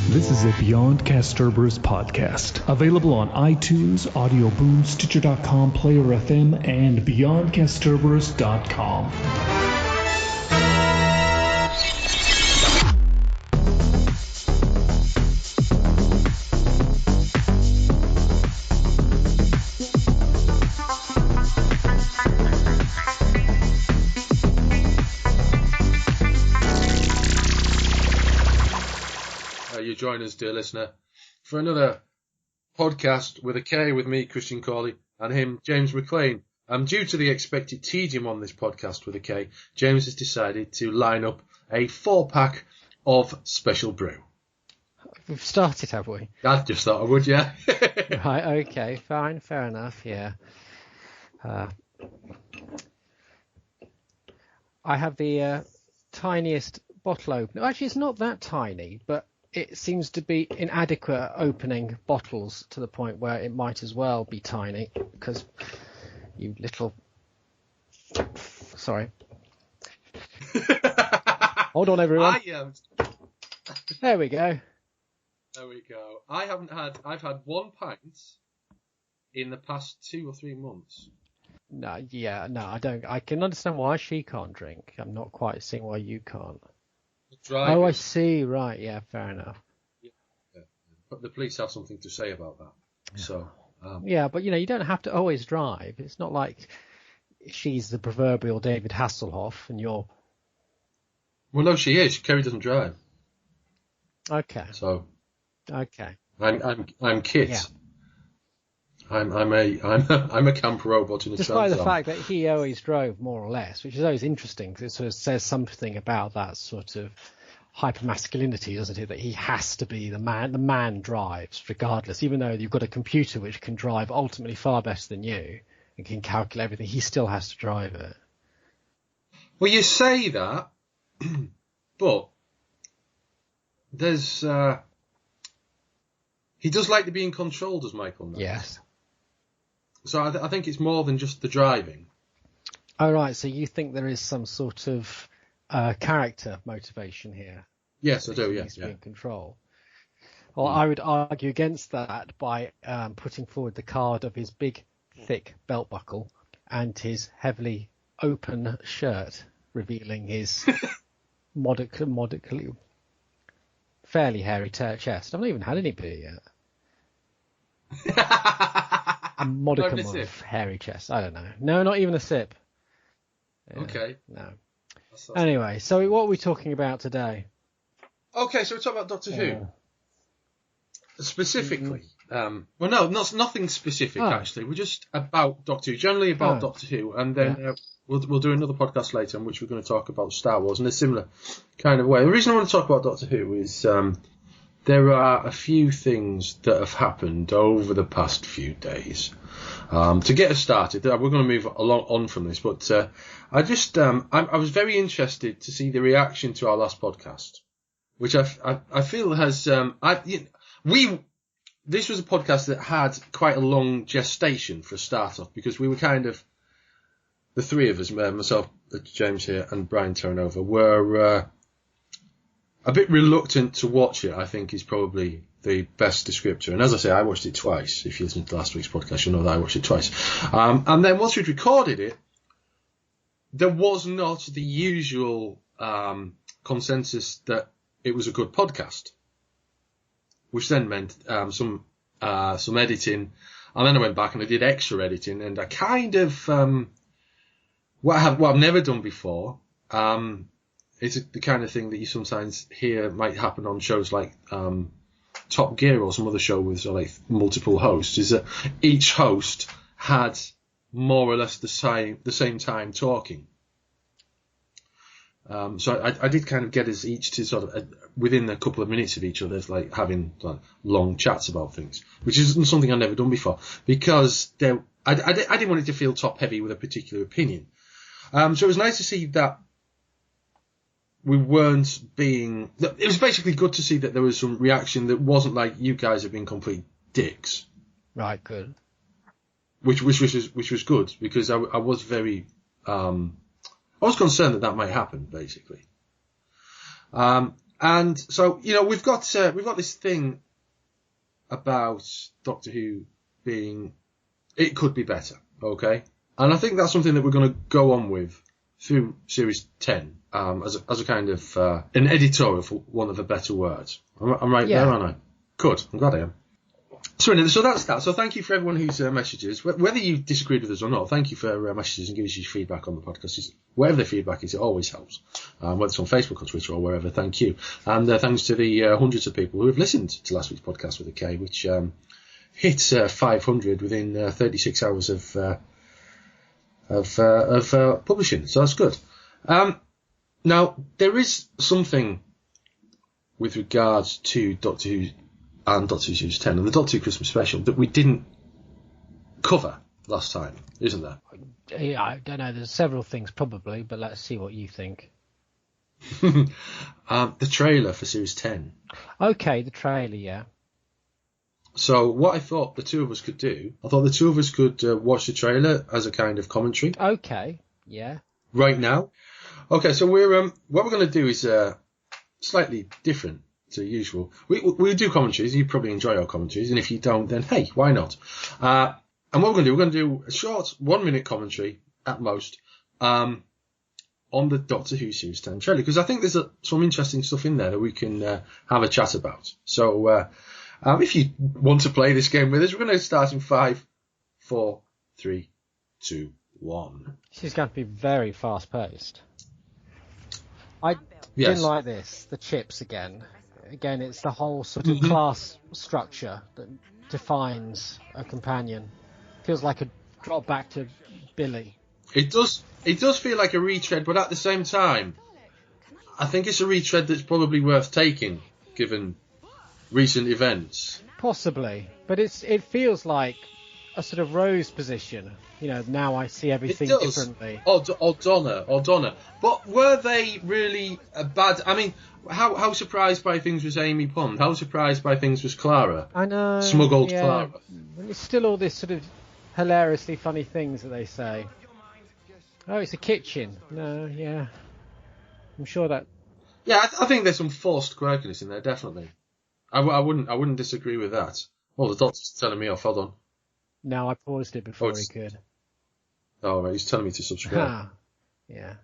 This is a BeyondKasterborous podcast, available on iTunes, Audio Boom, Stitcher.com, Player FM, and BeyondKasterborous.com. Join us, dear listener, for another podcast with a K, with me, Christian Cawley, and him, James McLean. Due to the expected tedium on this podcast with a K, James has decided to line up a 4-pack of Special Brew. We've started, have we? I just thought I would, yeah. Right, okay, fine, fair enough, yeah. I have the tiniest bottle opener. Actually, it's not that tiny, but it seems to be inadequate at opening bottles to the point where it might as well be tiny, because you little... Sorry. Hold on, everyone. There we go. There we go. I've had 1 pint in the past 2 or 3 months. No, I don't. I can understand why she can't drink. I'm not quite seeing why you can't. Driving. Oh, I see. Right. Yeah, fair enough. Yeah. But the police have something to say about that. So. Yeah, but you don't have to always drive. It's not like she's the proverbial David Hasselhoff and you're. Well, no, she is. Kerry doesn't drive. Okay. So. Okay. I'm Kit. Yeah. I'm a camp robot in a Despite the fact that he always drove more or less, which is always interesting because it sort of says something about that sort of hypermasculinity, doesn't it? That he has to be the man. The man drives regardless, even though you've got a computer which can drive ultimately far better than you and can calculate everything. He still has to drive it. Well, you say that, but there's he does like to be in control, does Michael? Yes. So I think it's more than just the driving. Oh, right. So you think there is some sort of character motivation here? Yes, I do, yes. He's in control. Well, I would argue against that by putting forward the card of his big, thick belt buckle and his heavily open shirt, revealing his modically fairly hairy chest. I've not even had any beer yet. A modicum of hairy chest. I don't know. No, not even a sip. Okay. No. Anyway, so what are we talking about today? Okay, so we're talking about Doctor Who. Specifically. Well, no, nothing specific, actually. We're just about Doctor Who. Generally about Doctor Who. And then we'll do another podcast later in which we're going to talk about Star Wars in a similar kind of way. The reason I want to talk about Doctor Who is there are a few things that have happened over the past few days. To get us started, we're going to move on from this, but I was very interested to see the reaction to our last podcast, which I feel has this was a podcast that had quite a long gestation for a start off, because we were kind of, the three of us, myself, James here, and Brian Terranova, were a bit reluctant to watch it, I think is probably the best descriptor. And as I say, I watched it twice. If you listened to last week's podcast, you'll know that I watched it twice. And then once we'd recorded it, there was not the usual consensus that it was a good podcast, which then meant some editing. And then I went back and I did extra editing, and I kind of what I've never done before. It's the kind of thing that you sometimes hear might happen on shows like Top Gear or some other show with like multiple hosts, is that each host had more or less the same time talking. So I did kind of get us each to sort of within a couple of minutes of each other, like having like long chats about things, which isn't something I've never done before, because I didn't want it to feel top heavy with a particular opinion. So it was nice to see that we weren't being. It was basically good to see that there was some reaction that wasn't like you guys have been complete dicks. Right, good. Which was good, because I was very I was concerned that might happen, basically. And And so, you know, we've got this thing about Doctor Who being, it could be better, okay? And I think that's something that we're going to go on with through Series 10, as a kind of, an editorial, for one of a better words. I'm right there, aren't I? Good. I'm glad I am. So anyway, so that's that. So thank you for everyone whose messages, whether you disagreed with us or not, thank you for messages and giving us your feedback on the podcast. Whatever the feedback is, it always helps. Whether it's on Facebook or Twitter or wherever, thank you. And thanks to the hundreds of people who have listened to last week's podcast with a K, which hit 500 within 36 hours of publishing. So that's good. Now, there is something with regards to Doctor Who and Doctor Who Series 10 and the Doctor Who Christmas special that we didn't cover last time, isn't there? Yeah, I don't know. There's several things probably, but let's see what you think. The trailer for Series 10. Okay, the trailer, yeah. So what I thought the two of us could do, I thought the two of us could watch the trailer as a kind of commentary. Okay, yeah. Right now. Okay, so we're what we're going to do is slightly different to usual. We do commentaries. You probably enjoy our commentaries, and if you don't, then hey, why not? And what we're going to do a short 1 minute commentary at most on the Doctor Who Series 10 trailer, because I think there's some interesting stuff in there that we can have a chat about. So if you want to play this game with us, we're going to start in 5, 4, 3, 2, 1. This is going to be very fast paced. I didn't like this. The chips again. Again, it's the whole sort of class structure that defines a companion. Feels like a drop back to Billy. It does feel like a retread, but at the same time, I think it's a retread that's probably worth taking, given recent events. Possibly, but it feels like a sort of Rose position. You know, now I see everything differently. Or Donna. But were they really bad? I mean, how surprised by things was Amy Pond? How surprised by things was Clara? I know. Smuggled Clara. It's still all this sort of hilariously funny things that they say. Oh, it's a kitchen. No, yeah. I'm sure that... Yeah, I think there's some forced quirkiness in there, definitely. I wouldn't disagree with that. Oh, the doctor's telling me off. Hold on. No, I paused it before he could. Oh, right, he's telling me to subscribe. Yeah.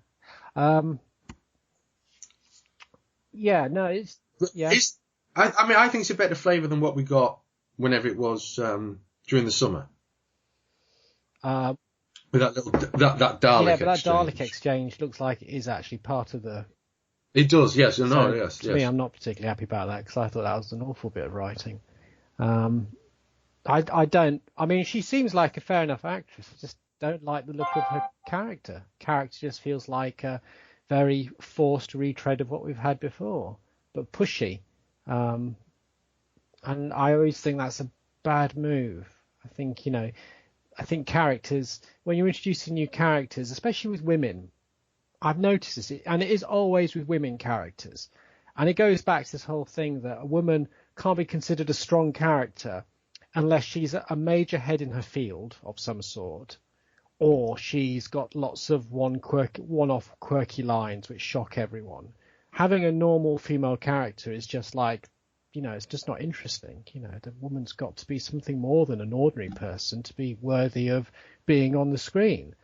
Yeah, no, it's... Yeah. I mean, I think it's a better flavour than what we got whenever it was during the summer. With that little that Dalek exchange. Yeah, but that Dalek exchange looks like it is actually part of the... It does, yes. To yes. me, I'm not particularly happy about that, because I thought that was an awful bit of writing. I don't... I mean, she seems like a fair enough actress. I just don't like the look of her character. Character just feels like a very forced retread of what we've had before, but pushy. And I always think that's a bad move. I think characters, when you're introducing new characters, especially with women, I've noticed this, and it is always with women characters. And it goes back to this whole thing that a woman can't be considered a strong character unless she's a major head in her field of some sort, or she's got lots of one-off quirky lines which shock everyone. Having a normal female character is just like, it's just not interesting. The woman's got to be something more than an ordinary person to be worthy of being on the screen.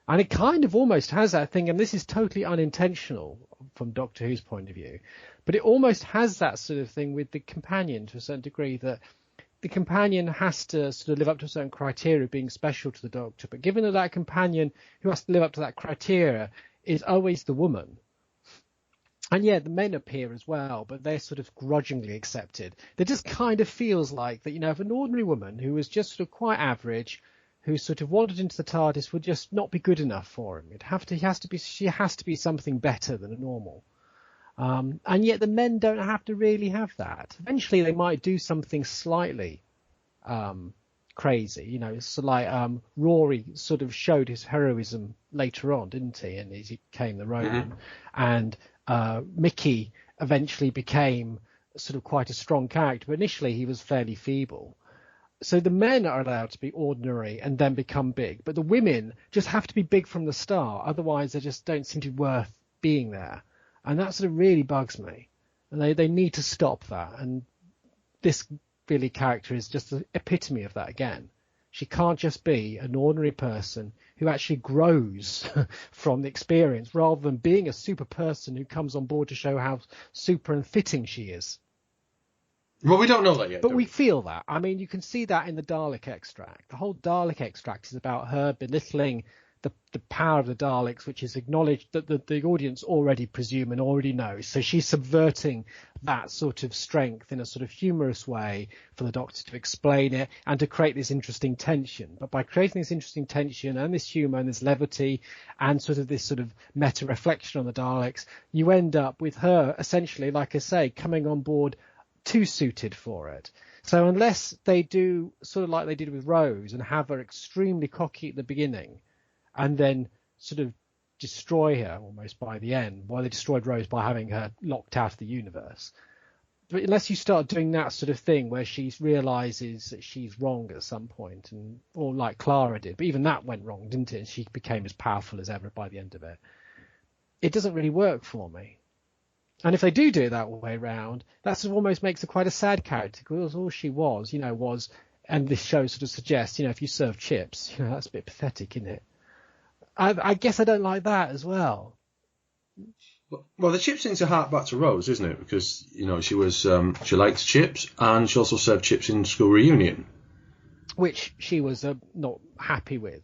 And it kind of almost has that thing, and this is totally unintentional from Doctor Who's point of view, but it almost has that sort of thing with the companion to a certain degree, that the companion has to sort of live up to a certain criteria of being special to the Doctor. But given that companion who has to live up to that criteria is always the woman, and yeah, the men appear as well, but they're sort of grudgingly accepted. It just kind of feels like that, if an ordinary woman who was just sort of quite average, who sort of wandered into the TARDIS, would just not be good enough for him. She has to be something better than a normal. And yet the men don't have to really have that. Eventually they might do something slightly crazy. It's like Rory sort of showed his heroism later on, didn't he? And he became the Roman. And Mickey eventually became sort of quite a strong character, but initially he was fairly feeble. So the men are allowed to be ordinary and then become big, but the women just have to be big from the start. Otherwise they just don't seem to be worth being there. And that sort of really bugs me. And they need to stop that. And this Billy character is just the epitome of that again. She can't just be an ordinary person who actually grows from the experience rather than being a super person who comes on board to show how super and fitting she is. Well, we don't know that yet. But we feel that. I mean, you can see that in the Dalek extract. The whole Dalek extract is about her belittling the power of the Daleks, which is acknowledged that the audience already presume and already know. So she's subverting that sort of strength in a sort of humorous way for the Doctor to explain it and to create this interesting tension. But by creating this interesting tension and this humour and this levity and sort of this sort of meta reflection on the Daleks, you end up with her essentially, like I say, coming on board too suited for it. So unless they do sort of like they did with Rose and have her extremely cocky at the beginning and then sort of destroy her almost by the end, while they destroyed Rose by having her locked out of the universe. But unless you start doing that sort of thing where she realizes that she's wrong at some point, and or like Clara did, but even that went wrong, didn't it? And she became as powerful as ever by the end of it. It doesn't really work for me. And if they do it that way round, that sort of almost makes her quite a sad character, because all she was, and this show sort of suggests, if you serve chips, that's a bit pathetic, isn't it? I guess I don't like that as well. Well, the chips thing's a hark back to Rose, isn't it? Because, she was, she liked chips, and she also served chips in school reunion. Which she was not happy with.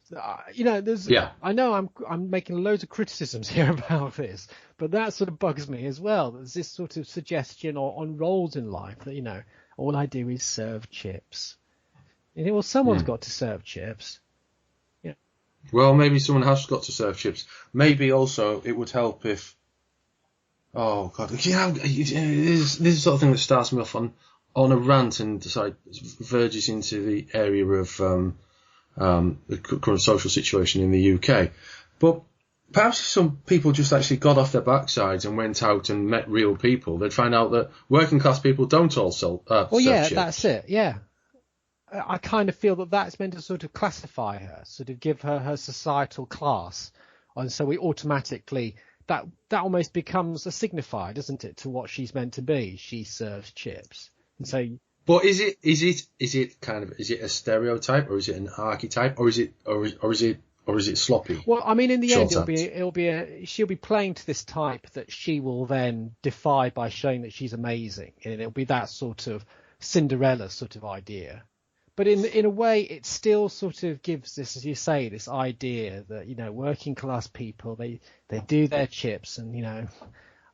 Yeah. I know I'm making loads of criticisms here about this, but that sort of bugs me as well. There's this sort of suggestion on roles in life that, all I do is serve chips. Well, someone's got to serve chips. Yeah. Well, maybe someone has got to serve chips. Maybe also it would help if... Oh, God. This is the sort of thing that starts me off on a rant and verges into the area of the current social situation in the UK. But perhaps if some people just actually got off their backsides and went out and met real people, they'd find out that working class people don't all serve chips. That's it, yeah. I kind of feel that that's meant to sort of classify her, sort of give her societal class. And so we automatically... That almost becomes a signifier, doesn't it, to what she's meant to be? She serves chips. And so, but is it a stereotype, or is it an archetype, or is it sloppy? Well, I mean, in the end, she'll be playing to this type that she will then defy by showing that she's amazing, and it'll be that sort of Cinderella sort of idea. But in a way, it still sort of gives this, as you say, this idea that working class people they do their chips and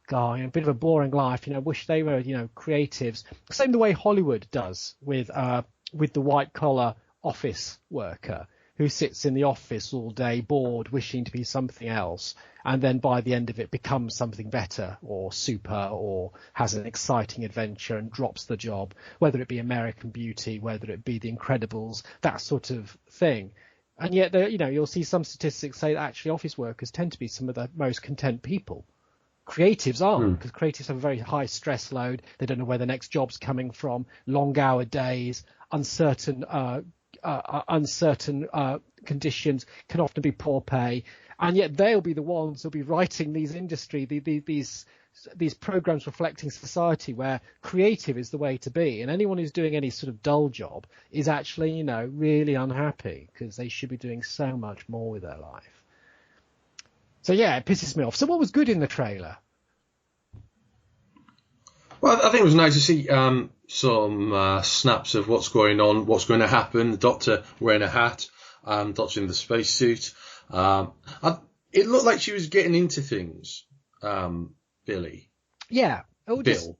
God, a bit of a boring life. Wish they were, creatives. Same the way Hollywood does with the white collar office worker who sits in the office all day, bored, wishing to be something else, and then by the end of it becomes something better or super or has an exciting adventure and drops the job, whether it be American Beauty, whether it be The Incredibles, that sort of thing. And yet, you'll see some statistics say that actually office workers tend to be some of the most content people. Creatives aren't, because creatives have a very high stress load. They don't know where the next job's coming from, long hour days, uncertain conditions, can often be poor pay, and yet they'll be the ones who'll be writing these these programs reflecting society where creative is the way to be, and anyone who's doing any sort of dull job is actually really unhappy because they should be doing so much more with their life. So yeah, it pisses me off. So what was good in the trailer? Well, I think it was nice to see some snaps of what's going on, what's going to happen. The Doctor wearing a hat, Doctor in the spacesuit. It looked like she was getting into things, Billy. Yeah. Bill.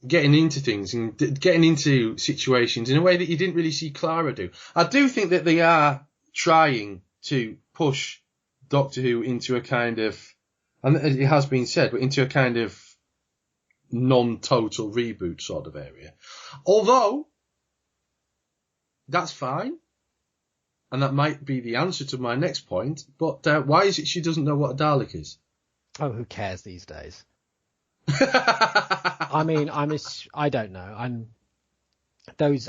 Getting into things and getting into situations in a way that you didn't really see Clara do. I do think that they are trying to push Doctor Who into a kind of, and it has been said, but into a kind of non-total reboot sort of area. Although, that's fine. And that might be the answer to my next point. But why is it she doesn't know what a Dalek is? Oh, who cares these days? I mean, I don't know.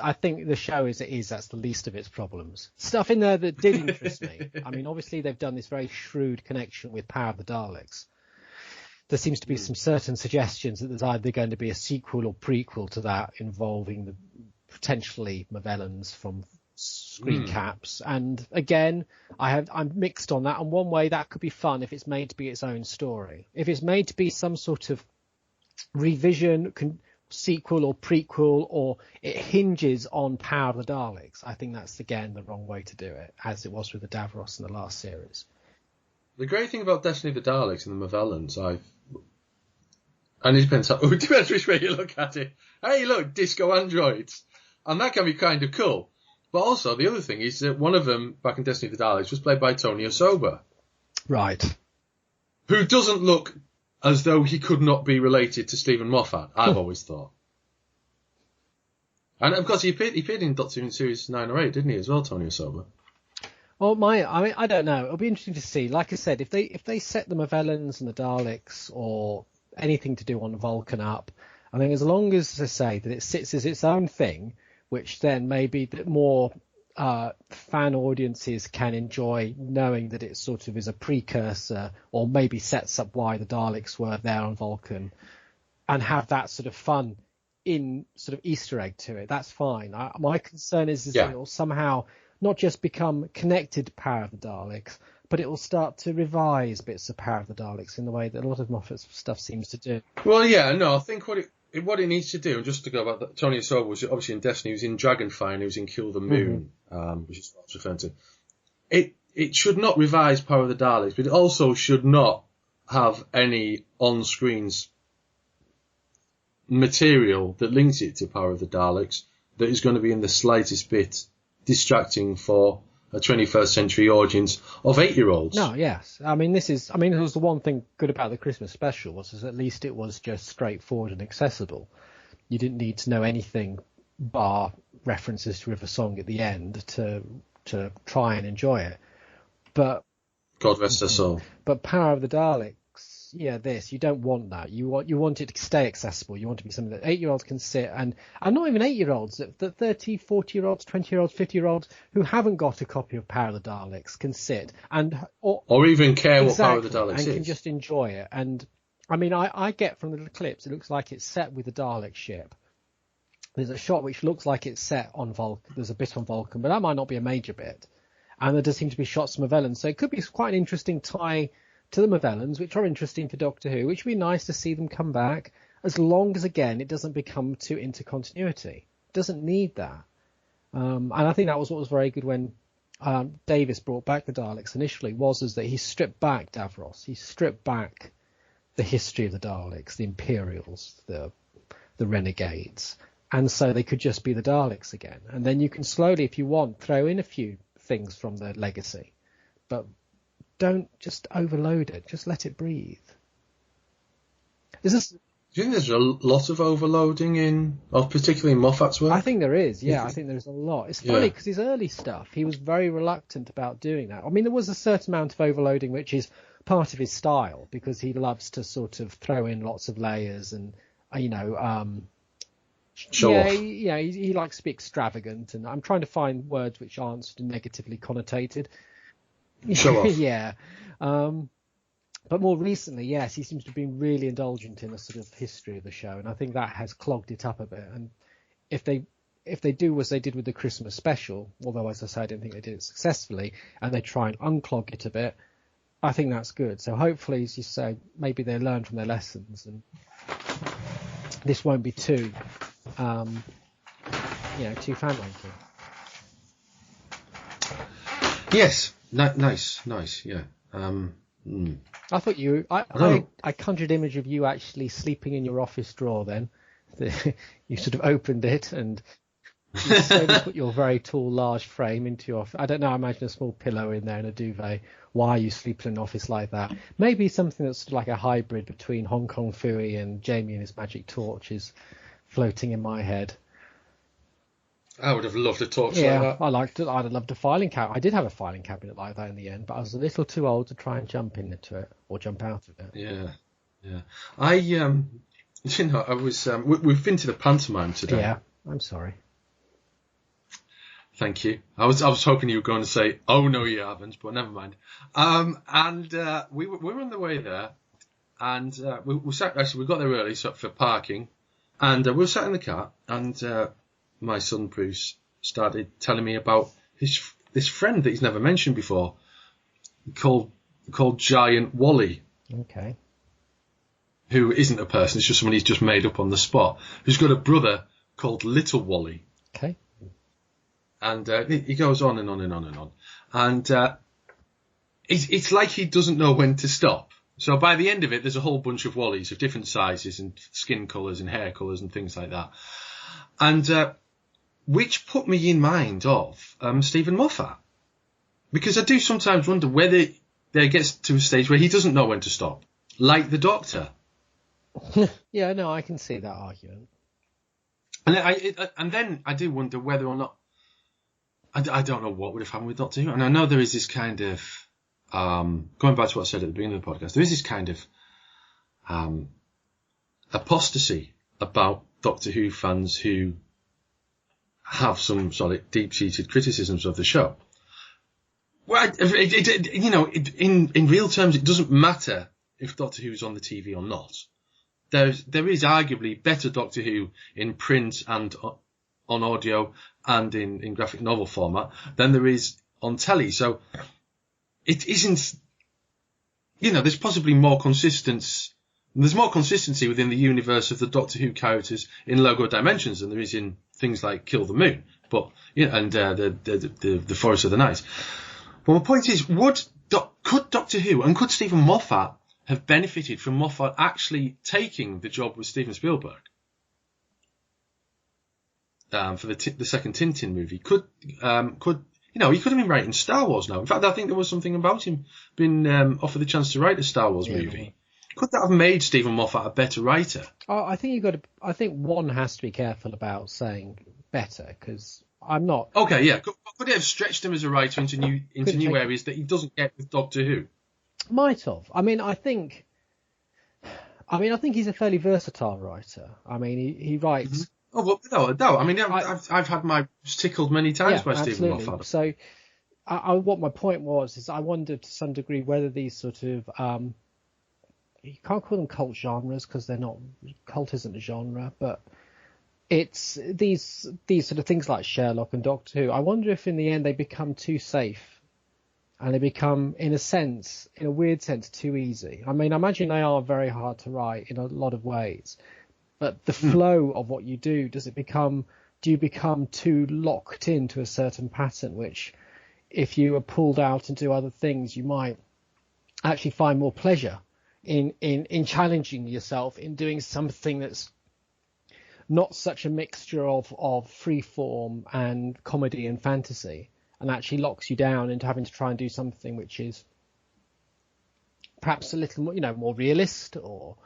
I think the show as it is, that's the least of its problems. Stuff in there that did interest me. I mean, obviously they've done this very shrewd connection with Power of the Daleks. there seems to be some certain suggestions that there's either going to be a sequel or prequel to that involving the potentially Movellans from screen caps. And again, I'm mixed on that. And one way that could be fun if it's made to be its own story. If it's made to be some sort of revision, sequel or prequel, or it hinges on Power of the Daleks, I think that's again the wrong way to do it, as it was with the Davros in the last series. The great thing about Destiny of the Daleks and the Movellans, and it depends which way you look at it. Hey, look, disco androids, and that can be kind of cool. But also the other thing is that one of them back in Destiny of the Daleks was played by Tony Osoba, right? Who doesn't look as though he could not be related to Stephen Moffat. I've always thought. And of course, he appeared in Doctor Who series 9 or 8, didn't he, as well, Tony Osoba? Well, I don't know. It'll be interesting to see. Like I said, if they set the Movellans and the Daleks or anything to do on Vulcan up, I think as long as I say that it sits as its own thing, which then maybe more fan audiences can enjoy, knowing that it sort of is a precursor, or maybe sets up why the Daleks were there on Vulcan, and have that sort of fun in sort of Easter egg to it. That's fine. My concern is that it will somehow not just become connected to Power of the Daleks, but it will start to revise bits of Power of the Daleks in the way that a lot of Moffat's stuff seems to do. Well, yeah, no, I think what it needs to do, and just to go about that, Tony Osoba was obviously in Destiny, he was in Dragonfire, and he was in Kill the Moon, which is what I was referring to. It should not revise Power of the Daleks, but it also should not have any on-screen material that links it to Power of the Daleks that is going to be in the slightest bit distracting for a 21st century audience of 8-year-olds. No, yes. I mean, it was the one thing good about the Christmas special was at least it was just straightforward and accessible. You didn't need to know anything bar references to River Song at the end to try and enjoy it. But God rest her soul. But Power of the Daleks, you don't want that. You want it to stay accessible. You want it to be something that 8-year-olds can sit and not even 8-year-olds, that 30, 40-year-olds, 20-year-olds, 50-year-olds who haven't got a copy of Power of the Daleks can sit or even care what Power of the Daleks is, and can just enjoy it. And I mean, I get from the clips, it looks like it's set with the Dalek ship. There's a shot which looks like it's set on Vulcan. There's a bit on Vulcan, but that might not be a major bit. And there does seem to be shots from Movellans, so it could be quite an interesting tie to the Movellans, which are interesting for Doctor Who, which would be nice to see them come back, as long as, again, it doesn't become too intercontinuity. It doesn't need that. And I think that was what was very good when Davis brought back the Daleks initially, was that he stripped back Davros. He stripped back the history of the Daleks, the Imperials, the Renegades. And so they could just be the Daleks again. And then you can slowly, if you want, throw in a few things from the legacy. But don't just overload it. Just let it breathe. Do you think there's a lot of overloading particularly in Moffat's work? I think there is, I think there's a lot. It's funny because his early stuff, he was very reluctant about doing that. I mean, there was a certain amount of overloading, which is part of his style, because he loves to sort of throw in lots of layers and, show off. He likes to be extravagant, and I'm trying to find words which aren't sort of negatively connotated. Show off. Yeah. But more recently, yes, he seems to have been really indulgent in the sort of history of the show, and I think that has clogged it up a bit. And if they do as they did with the Christmas special, although as I say, I don't think they did it successfully, and they try and unclog it a bit, I think that's good. So hopefully, as you say, maybe they learn from their lessons, and this won't be too fan-making. Yes. Nice, yeah. I thought I conjured image of you actually sleeping in your office drawer then. You sort of opened it and you slowly put your very tall, large frame into your... I don't know, I imagine a small pillow in there and a duvet. Why are you sleeping in an office like that? Maybe something that's sort of like a hybrid between Hong Kong Phooey and Jamie and his magic torch is floating in my head. I would have loved a torch like that. I'd have loved a filing cabinet. I did have a filing cabinet like that in the end, but I was a little too old to try and jump into it or jump out of it. Yeah. I was. We've been to the pantomime today. Yeah, I'm sorry. Thank you. I was hoping you were going to say, "Oh no, you haven't," but never mind. We were on the way there, And we sat. Actually, we got there early for parking, and we were sat in the car, and my son Bruce started telling me about this friend that he's never mentioned before, called Giant Wally. Okay. Who isn't a person? It's just someone he's just made up on the spot. Who's got a brother called Little Wally. Okay. And he goes on and on and on and on, and it's like he doesn't know when to stop. So by the end of it, there's a whole bunch of Wallies of different sizes and skin colours and hair colours and things like that. And which put me in mind of Stephen Moffat. Because I do sometimes wonder whether there gets to a stage where he doesn't know when to stop. Like the Doctor. Yeah, no, I can see that argument. And then I do wonder whether or not... I don't know what would have happened with Doctor Who. And I know there is this kind of... going back to what I said at the beginning of the podcast, there is this kind of apostasy about Doctor Who fans who have some sort of deep-seated criticisms of the show. Well, in real terms, it doesn't matter if Doctor Who is on the TV or not. There is arguably better Doctor Who in print and on audio and in graphic novel format than there is on telly. So it isn't, there's possibly more consistency. There's more consistency within the universe of the Doctor Who characters in Logo Dimensions than there is in things like Kill the Moon, and the Forest of the Night. But my point is, could Doctor Who and could Stephen Moffat have benefited from Moffat actually taking the job with Steven Spielberg for the second Tintin movie? Could he could have been writing Star Wars now. In fact, I think there was something about him being offered the chance to write a Star Wars movie. Could that have made Stephen Moffat a better writer? I think I think one has to be careful about saying better, because I'm not. Okay, yeah. Could it have stretched him as a writer into new areas that he doesn't get with Doctor Who? Might have. I think he's a fairly versatile writer. I mean, he writes. Mm-hmm. Oh, well, no. I mean, I've had my tickled many times by Stephen Moffat. So, what my point was is I wondered to some degree whether these sort of you can't call them cult genres because they're not. Cult isn't a genre, but it's these sort of things like Sherlock and Doctor Who. I wonder if in the end they become too safe. And they become, in a weird sense, too easy. I mean, I imagine they are very hard to write in a lot of ways. But the flow of what you do, do you become too locked into a certain pattern, which if you are pulled out and do other things, you might actually find more pleasure in challenging yourself, in doing something that's not such a mixture of free form and comedy and fantasy, and actually locks you down into having to try and do something which is perhaps a little more, more realist or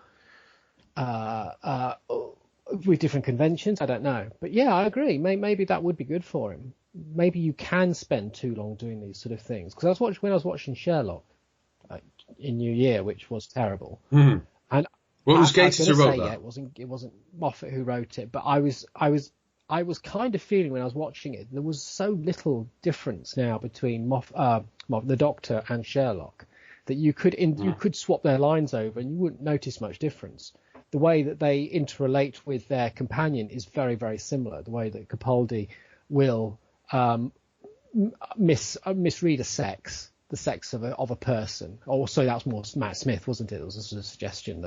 with different conventions. I don't know. But yeah, I agree. Maybe that would be good for him. Maybe you can spend too long doing these sort of things. Because when I was watching Sherlock in New Year, which was terrible. Mm-hmm. And well, it was Gates who wrote that. Yeah, it wasn't Moffat who wrote it, but I was kind of feeling when I was watching it, there was so little difference now between the Doctor and Sherlock that you could swap their lines over and you wouldn't notice much difference. The way that they interrelate with their companion is very, very similar. The way that Capaldi will misread the sex of a person. Also, that was more Matt Smith, wasn't it? There was a sort of suggestion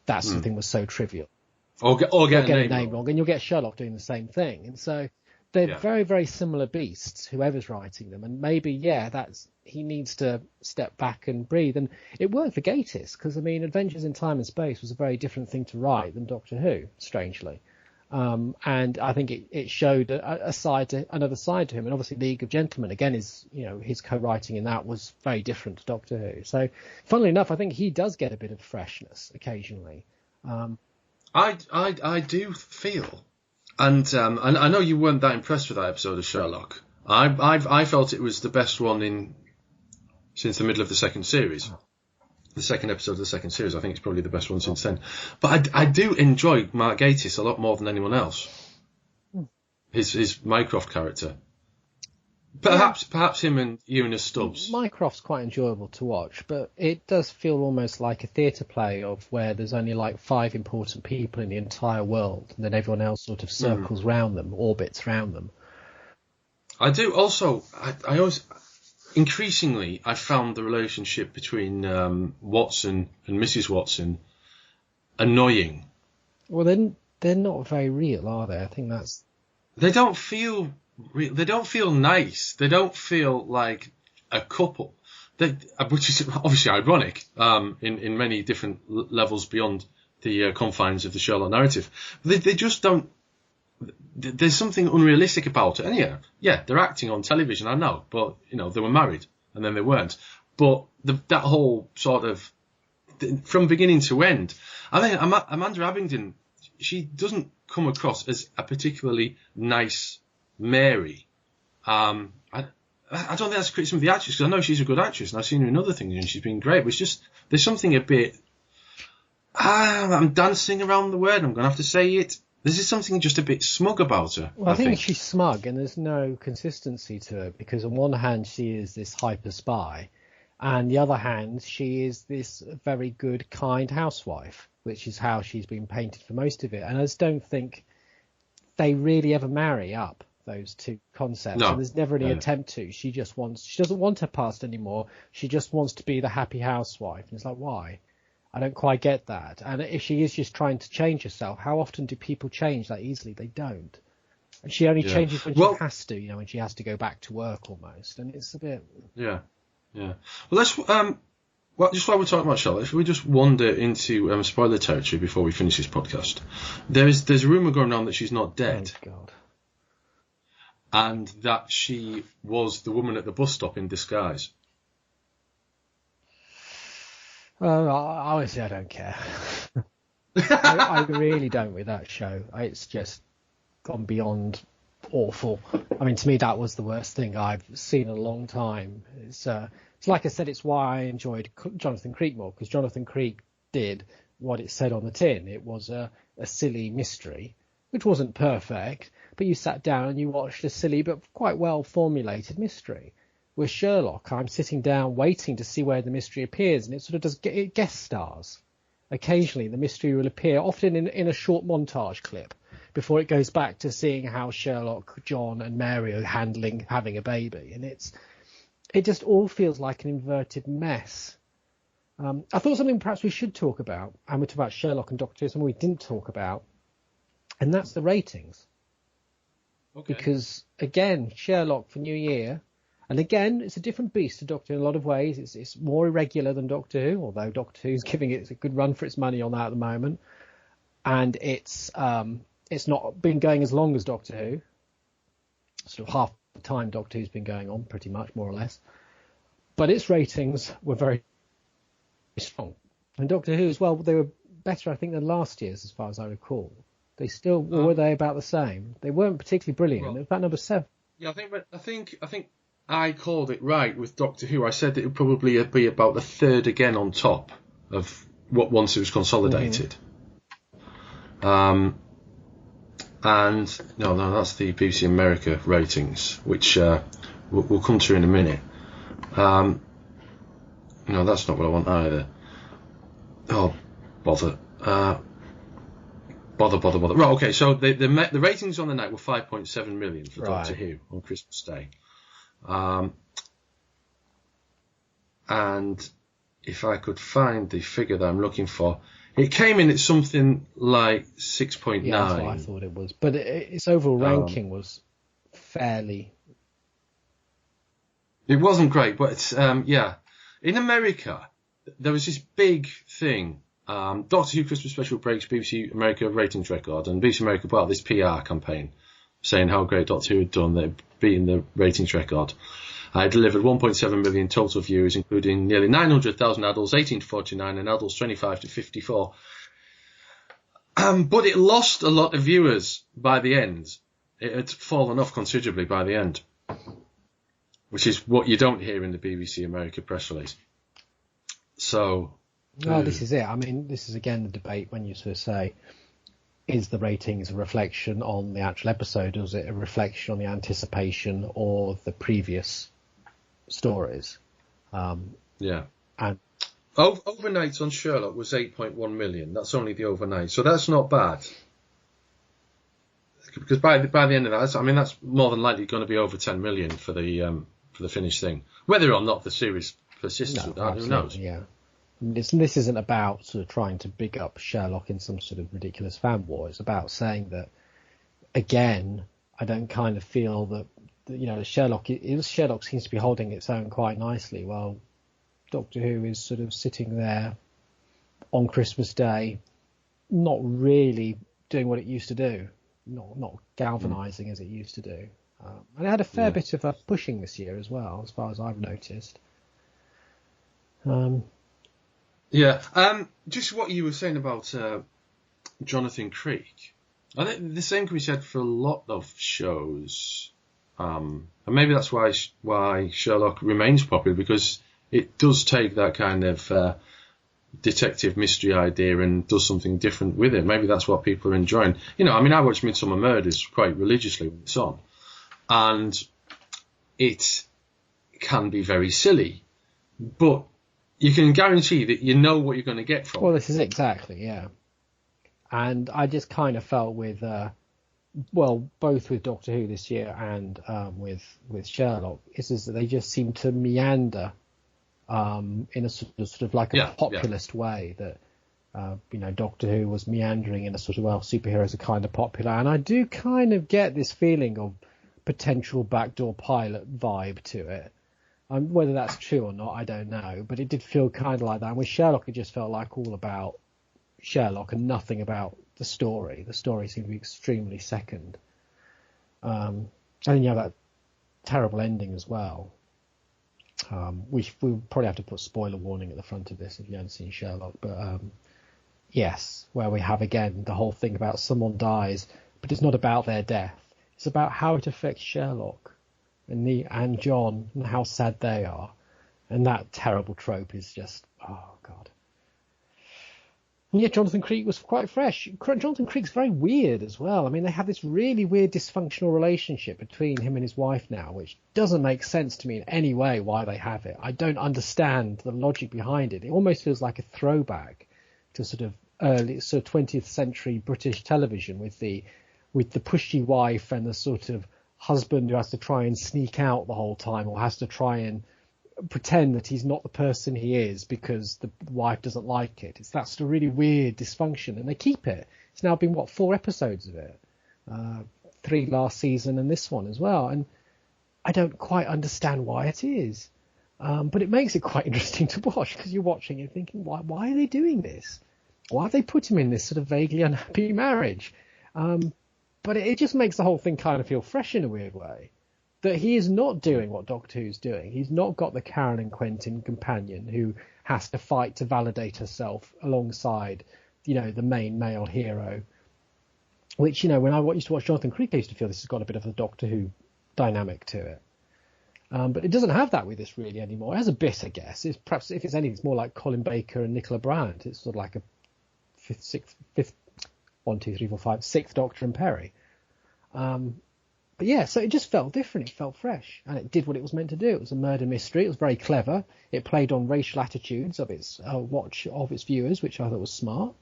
that sort of thing was so trivial. Or get a name wrong, and you'll get Sherlock doing the same thing. And so they're very, very similar beasts, whoever's writing them. And maybe, he needs to step back and breathe. And it worked for Gatiss, because, I mean, Adventures in Time and Space was a very different thing to write than Doctor Who, strangely. And I think it showed another side to him. And obviously League of Gentlemen, again, his co-writing in that was very different to Doctor Who. So, funnily enough, I think he does get a bit of freshness occasionally. I do feel, and I know you weren't that impressed with that episode of Sherlock. I felt it was the best one since the middle of the second series. The second episode of the second series, I think it's probably the best one since then. But I do enjoy Mark Gatiss a lot more than anyone else. His Mycroft character. Perhaps him and Eunice Stubbs. Mycroft's quite enjoyable to watch, but it does feel almost like a theatre play of where there's only like 5 important people in the entire world, and then everyone else sort of circles round them, orbits round them. I do also. I always increasingly I found the relationship between Watson and Mrs. Watson annoying. Well, they're not very real, are they? I think that's. They don't feel nice. They don't feel like a couple. Which is obviously ironic in many different levels beyond the confines of the Sherlock narrative. They just don't. There's something unrealistic about it. And yeah, they're acting on television, I know, but they were married and then they weren't. But that whole sort of from beginning to end, I think Amanda Abingdon, she doesn't come across as a particularly nice Mary. I don't think that's a criticism of the actress, because I know she's a good actress and I've seen her in other things and she's been great. But it's just there's something a bit. I'm dancing around the word. I'm going to have to say it. There's something just a bit smug about her. Well, I think she's smug, and there's no consistency to her, because on one hand she is this hyper spy, and the other hand she is this very good, kind housewife, which is how she's been painted for most of it. And I just don't think they really ever marry up, those two concepts. No. And there's never any attempt to. She doesn't want her past anymore. She just wants to be the happy housewife. And it's like, why? I don't quite get that. And if she is just trying to change herself, how often do people change that easily? They don't. And she only changes when she has to, when she has to go back to work almost. And it's a bit. Yeah. Well, let's. Just while we're talking about Charlotte, if we just wander into spoiler territory before we finish this podcast, there's a rumour going on that she's not dead. Oh God. And that she was the woman at the bus stop in disguise. Honestly, I don't care. I really don't with that show. It's just gone beyond awful. I mean, to me, that was the worst thing I've seen in a long time. It's like I said, it's why I enjoyed Jonathan Creek more, because Jonathan Creek did what it said on the tin. It was a silly mystery, which wasn't perfect, but you sat down and you watched a silly but quite well formulated mystery. With Sherlock, I'm sitting down waiting to see where the mystery appears, and it sort of does guest stars. Occasionally the mystery will appear, often in a short montage clip, before it goes back to seeing how Sherlock, John and Mary are having a baby. And it just all feels like an inverted mess. I thought something perhaps we should talk about, and we talked about Sherlock and Doctor Who, something we didn't talk about, and that's the ratings. Okay. Because, again, Sherlock for New Year, and again, it's a different beast to Doctor Who in a lot of ways. It's more irregular than Doctor Who, although Doctor Who's giving it a good run for its money on that at the moment. And it's not been going as long as Doctor Who. Sort of half the time Doctor Who's been going on, pretty much, more or less. But its ratings were very strong. And Doctor Who as well, they were better, I think, than last year's, as far as I recall. They still, or were they about the same? They weren't particularly brilliant. Well, it was about number 7. Yeah, I think I called it right with Doctor Who. I said that it would probably be about the third again on top of what once it was consolidated. Mm-hmm. And no, that's the BBC America ratings, which we'll come to in a minute. No, that's not what I want either. Oh, bother. Bother. Right, okay, so the ratings on the night were 5.7 million for Doctor Who on Christmas Day. And if I could find the figure that I'm looking for, it came in at something like 6.9. Yeah, that's what I thought it was. But its overall ranking was fairly... It wasn't great, but it's, in America, there was this big thing. Doctor Who Christmas Special breaks BBC America ratings record, and BBC America put out this PR campaign saying how great Doctor Who had done, they'd beaten the ratings record. I delivered 1.7 million total viewers, including nearly 900,000 adults 18 to 49 and adults 25 to 54. But it lost a lot of viewers by the end. It had fallen off considerably by the end, which is what you don't hear in the BBC America press release. So... Well, this is it. I mean, this is again the debate when you sort of say, is the ratings a reflection on the actual episode, or is it a reflection on the anticipation or the previous stories? Yeah. And overnight on Sherlock was 8.1 million. That's only the overnight, so that's not bad. Because by the end of that, I mean, that's more than likely going to be over 10 million for the finished thing. Whether or not the series persists with that, who knows? Yeah. This isn't about sort of trying to big up Sherlock in some sort of ridiculous fan war. It's about saying that, again, I don't kind of feel that Sherlock seems to be holding its own quite nicely. Well, Doctor Who is sort of sitting there on Christmas Day, not really doing what it used to do, not galvanising as it used to do. And it had a fair bit of pushing this year as well, as far as I've noticed. Just what you were saying about Jonathan Creek. I think the same can be said for a lot of shows, and maybe that's why Sherlock remains popular, because it does take that kind of detective mystery idea and does something different with it. Maybe that's what people are enjoying. I watch Midsummer Murders quite religiously when it's on, and it can be very silly, but you can guarantee that you know what you're going to get from it. Well, this is exactly, yeah. And I just kind of felt with, both with Doctor Who this year and with Sherlock, is that they just seem to meander in a sort of like a populist way. That Doctor Who was meandering in a sort of, well, superheroes are kind of popular, and I do kind of get this feeling of potential backdoor pilot vibe to it. Whether that's true or not, I don't know, but it did feel kind of like that. And with Sherlock, it just felt like all about Sherlock and nothing about the story. The story seemed to be extremely second. And then you have that terrible ending as well. We probably have to put spoiler warning at the front of this if you haven't seen Sherlock. But yes, where we have again the whole thing about someone dies, but it's not about their death. It's about how it affects Sherlock and John and how sad they are. And that terrible trope is just, oh God. And yet Jonathan Creek was quite fresh. Jonathan Creek's very weird as well. I mean, they have this really weird dysfunctional relationship between him and his wife now, which doesn't make sense to me in any way why they have it. I don't understand the logic behind it. It almost feels like a throwback to sort of early 20th century British television with the pushy wife and the sort of husband who has to try and sneak out the whole time, or has to try and pretend that he's not the person he is because the wife doesn't like it. It's that sort of really weird dysfunction, and they keep it. It's now been 4 episodes of it, 3 last season and this one as well, and I don't quite understand why it is, but it makes it quite interesting to watch, because you're watching and thinking, why are they doing this? Why have they put him in this sort of vaguely unhappy marriage? But it just makes the whole thing kind of feel fresh in a weird way. That he is not doing what Doctor Who's doing. He's not got the Karen and Quentin companion who has to fight to validate herself alongside, the main male hero. Which, when I used to watch Jonathan Creek, I used to feel this has got a bit of a Doctor Who dynamic to it. But it doesn't have that with this really anymore. It has a bit, I guess. It's perhaps, if it's anything, it's more like Colin Baker and Nicola Bryant. It's sort of like a sixth Doctor and Perry. But yeah, so it just felt different. It felt fresh, and it did what it was meant to do. It was a murder mystery. It was very clever. It played on racial attitudes of its its viewers, which I thought was smart.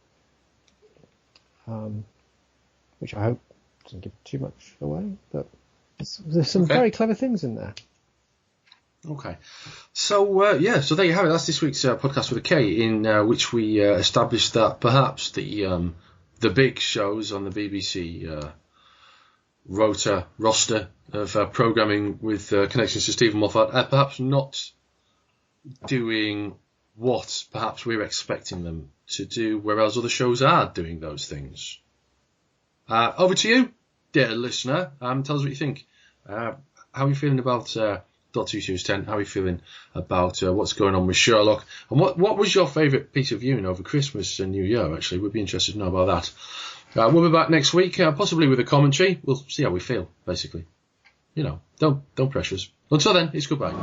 Which I hope doesn't give too much away, but there's some very clever things in there. Okay, so so there you have it. That's this week's podcast with a K, in which we established that perhaps the big shows on the BBC roster of programming with connections to Stephen Moffat are perhaps not doing what perhaps we're expecting them to do, whereas other shows are doing those things. Over to you, dear listener. Tell us what you think. How are you feeling about Doctor Who Series 10? How are you feeling about what's going on with Sherlock? And what was your favourite piece of viewing over Christmas and New Year, actually? We'd be interested to know about that. We'll be back next week, possibly with a commentary. We'll see how we feel, basically. Don't pressure us. Until then, it's goodbye.